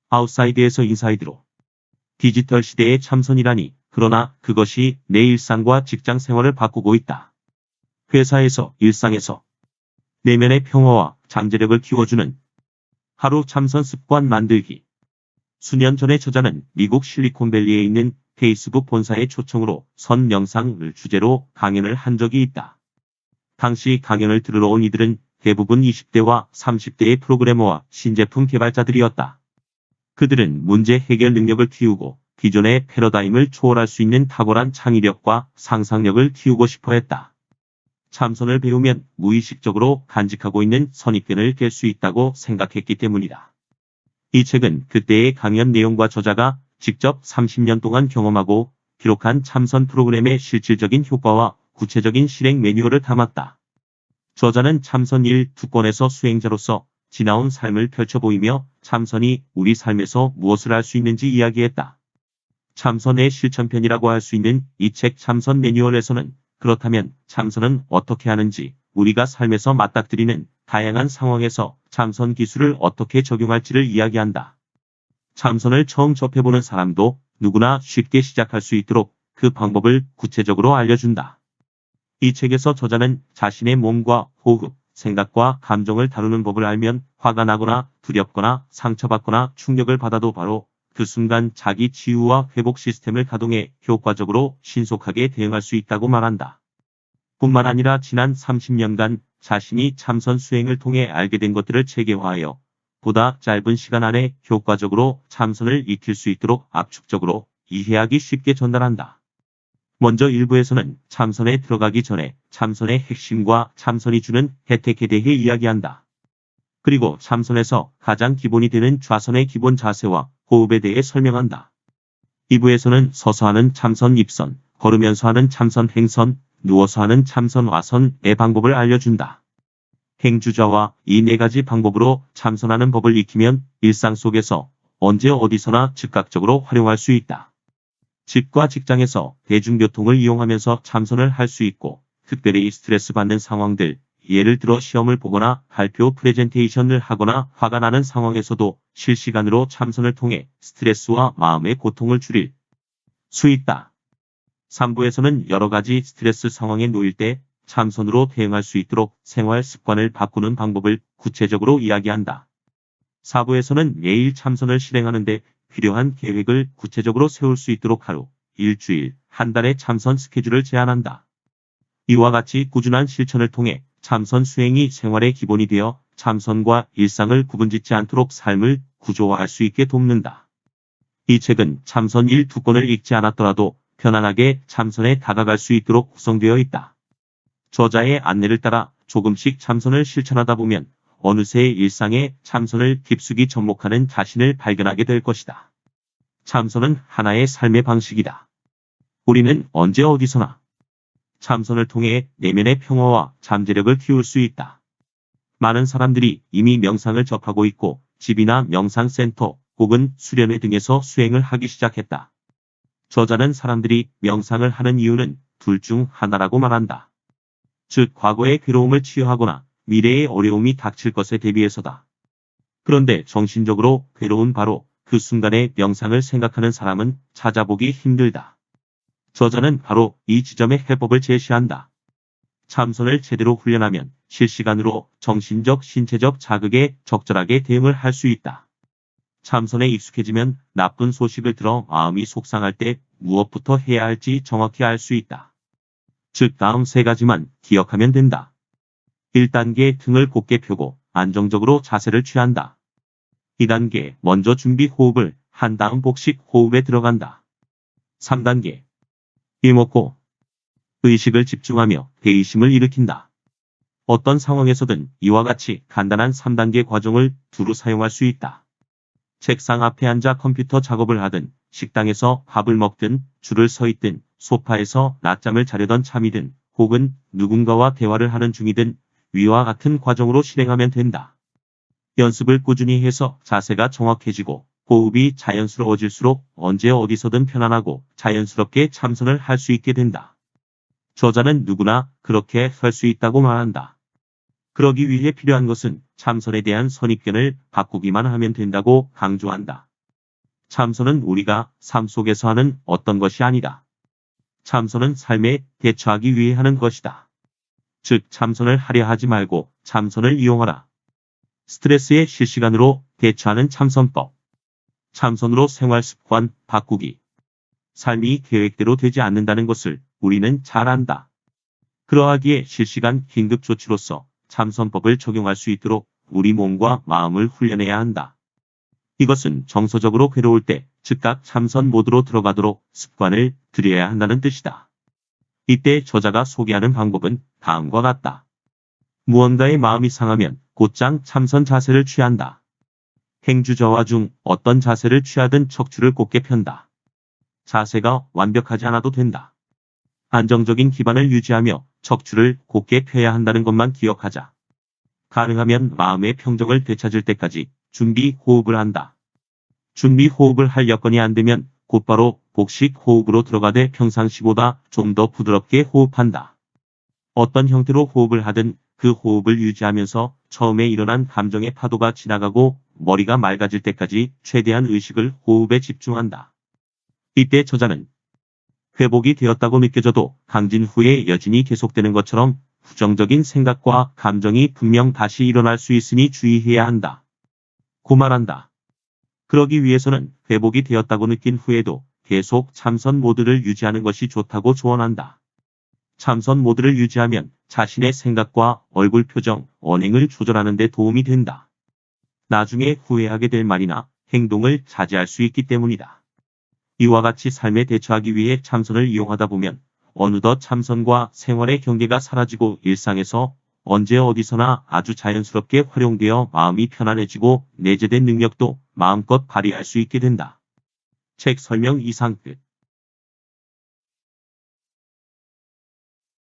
아웃사이드에서 인사이드로. 디지털 시대의 참선이라니, 그러나 그것이 내 일상과 직장 생활을 바꾸고 있다. 회사에서, 일상에서 내면의 평화와 잠재력을 키워주는 하루 참선 습관 만들기. 수년 전에 저자는 미국 실리콘밸리에 있는 페이스북 본사의 초청으로 선 명상을 주제로 강연을 한 적이 있다. 당시 강연을 들으러 온 이들은 대부분 20대와 30대의 프로그래머와 신제품 개발자들이었다. 그들은 문제 해결 능력을 키우고 기존의 패러다임을 초월할 수 있는 탁월한 창의력과 상상력을 키우고 싶어 했다. 참선을 배우면 무의식적으로 간직하고 있는 선입견을 깰 수 있다고 생각했기 때문이다. 이 책은 그때의 강연 내용과 저자가 직접 30년 동안 경험하고 기록한 참선 프로그램의 실질적인 효과와 구체적인 실행 매뉴얼을 담았다. 저자는 참선 1~2권에서 수행자로서 지나온 삶을 펼쳐보이며 참선이 우리 삶에서 무엇을 할 수 있는지 이야기했다. 참선의 실천편이라고 할 수 있는 이 책 참선 매뉴얼에서는 그렇다면 참선은 어떻게 하는지, 우리가 삶에서 맞닥뜨리는 다양한 상황에서 참선 기술을 어떻게 적용할지를 이야기한다. 참선을 처음 접해보는 사람도 누구나 쉽게 시작할 수 있도록 그 방법을 구체적으로 알려준다. 이 책에서 저자는 자신의 몸과 호흡, 생각과 감정을 다루는 법을 알면 화가 나거나 두렵거나 상처받거나 충격을 받아도 바로 그 순간 자기 치유와 회복 시스템을 가동해 효과적으로 신속하게 대응할 수 있다고 말한다. 뿐만 아니라 지난 30년간 자신이 참선 수행을 통해 알게 된 것들을 체계화하여 보다 짧은 시간 안에 효과적으로 참선을 익힐 수 있도록 압축적으로 이해하기 쉽게 전달한다. 먼저 일부에서는 참선에 들어가기 전에 참선의 핵심과 참선이 주는 혜택에 대해 이야기한다. 그리고 참선에서 가장 기본이 되는 좌선의 기본 자세와 호흡에 대해 설명한다. 2부에서는 서서 하는 참선 입선, 걸으면서 하는 참선 행선, 누워서 하는 참선 와선의 방법을 알려준다. 행주자와 이 4가지 방법으로 참선하는 법을 익히면 일상 속에서 언제 어디서나 즉각적으로 활용할 수 있다. 집과 직장에서 대중교통을 이용하면서 참선을 할 수 있고, 특별히 스트레스 받는 상황들, 예를 들어 시험을 보거나 발표 프레젠테이션을 하거나 화가 나는 상황에서도 실시간으로 참선을 통해 스트레스와 마음의 고통을 줄일 수 있다. 3부에서는 여러 가지 스트레스 상황에 놓일 때 참선으로 대응할 수 있도록 생활 습관을 바꾸는 방법을 구체적으로 이야기한다. 4부에서는 매일 참선을 실행하는 데 필요한 계획을 구체적으로 세울 수 있도록 하루, 일주일, 한 달의 참선 스케줄을 제안한다. 이와 같이 꾸준한 실천을 통해 참선 수행이 생활의 기본이 되어 참선과 일상을 구분짓지 않도록 삶을 구조화할 수 있게 돕는다. 이 책은 참선 1~2권을 읽지 않았더라도 편안하게 참선에 다가갈 수 있도록 구성되어 있다. 저자의 안내를 따라 조금씩 참선을 실천하다 보면 어느새 일상에 참선을 깊숙이 접목하는 자신을 발견하게 될 것이다. 참선은 하나의 삶의 방식이다. 우리는 언제 어디서나 참선을 통해 내면의 평화와 잠재력을 키울 수 있다. 많은 사람들이 이미 명상을 접하고 있고 집이나 명상센터 혹은 수련회 등에서 수행을 하기 시작했다. 저자는 사람들이 명상을 하는 이유는 둘 중 하나라고 말한다. 즉 과거의 괴로움을 치유하거나 미래의 어려움이 닥칠 것에 대비해서다. 그런데 정신적으로 괴로운 바로 그 순간의 명상을 생각하는 사람은 찾아보기 힘들다. 저자는 바로 이 지점의 해법을 제시한다. 참선을 제대로 훈련하면 실시간으로 정신적, 신체적 자극에 적절하게 대응을 할 수 있다. 참선에 익숙해지면 나쁜 소식을 들어 마음이 속상할 때 무엇부터 해야 할지 정확히 알 수 있다. 즉 다음 3가지만 기억하면 된다. 1단계 등을 곧게 펴고 안정적으로 자세를 취한다. 2단계 먼저 준비 호흡을 한 다음 복식 호흡에 들어간다. 3단계 이목고 의식을 집중하며 대의심을 일으킨다. 어떤 상황에서든 이와 같이 간단한 3단계 과정을 두루 사용할 수 있다. 책상 앞에 앉아 컴퓨터 작업을 하든 식당에서 밥을 먹든 줄을 서 있든 소파에서 낮잠을 자려던 참이든 혹은 누군가와 대화를 하는 중이든 위와 같은 과정으로 실행하면 된다. 연습을 꾸준히 해서 자세가 정확해지고 호흡이 자연스러워질수록 언제 어디서든 편안하고 자연스럽게 참선을 할 수 있게 된다. 저자는 누구나 그렇게 할 수 있다고 말한다. 그러기 위해 필요한 것은 참선에 대한 선입견을 바꾸기만 하면 된다고 강조한다. 참선은 우리가 삶 속에서 하는 어떤 것이 아니다. 참선은 삶에 대처하기 위해 하는 것이다. 즉 참선을 하려 하지 말고 참선을 이용하라. 스트레스에 실시간으로 대처하는 참선법. 참선으로 생활 습관 바꾸기. 삶이 계획대로 되지 않는다는 것을 우리는 잘 안다. 그러하기에 실시간 긴급 조치로서 참선법을 적용할 수 있도록 우리 몸과 마음을 훈련해야 한다. 이것은 정서적으로 괴로울 때 즉각 참선 모드로 들어가도록 습관을 들여야 한다는 뜻이다. 이때 저자가 소개하는 방법은 다음과 같다. 무언가의 마음이 상하면 곧장 참선 자세를 취한다. 행주저하 중 어떤 자세를 취하든 척추를 곧게 편다. 자세가 완벽하지 않아도 된다. 안정적인 기반을 유지하며 척추를 곧게 펴야 한다는 것만 기억하자. 가능하면 마음의 평정을 되찾을 때까지 준비 호흡을 한다. 준비 호흡을 할 여건이 안 되면 곧바로 복식 호흡으로 들어가되 평상시보다 좀 더 부드럽게 호흡한다. 어떤 형태로 호흡을 하든 그 호흡을 유지하면서 처음에 일어난 감정의 파도가 지나가고 머리가 맑아질 때까지 최대한 의식을 호흡에 집중한다. 이때 저자는 회복이 되었다고 느껴져도 강진 후에 여진이 계속되는 것처럼 부정적인 생각과 감정이 분명 다시 일어날 수 있으니 주의해야 한다. 고 말한다. 그러기 위해서는 회복이 되었다고 느낀 후에도 계속 참선 모드를 유지하는 것이 좋다고 조언한다. 참선 모드를 유지하면 자신의 생각과 얼굴 표정, 언행을 조절하는 데 도움이 된다. 나중에 후회하게 될 말이나 행동을 자제할 수 있기 때문이다. 이와 같이 삶에 대처하기 위해 참선을 이용하다 보면 어느덧 참선과 생활의 경계가 사라지고 일상에서 언제 어디서나 아주 자연스럽게 활용되어 마음이 편안해지고 내재된 능력도 마음껏 발휘할 수 있게 된다. 책 설명 이상 끝.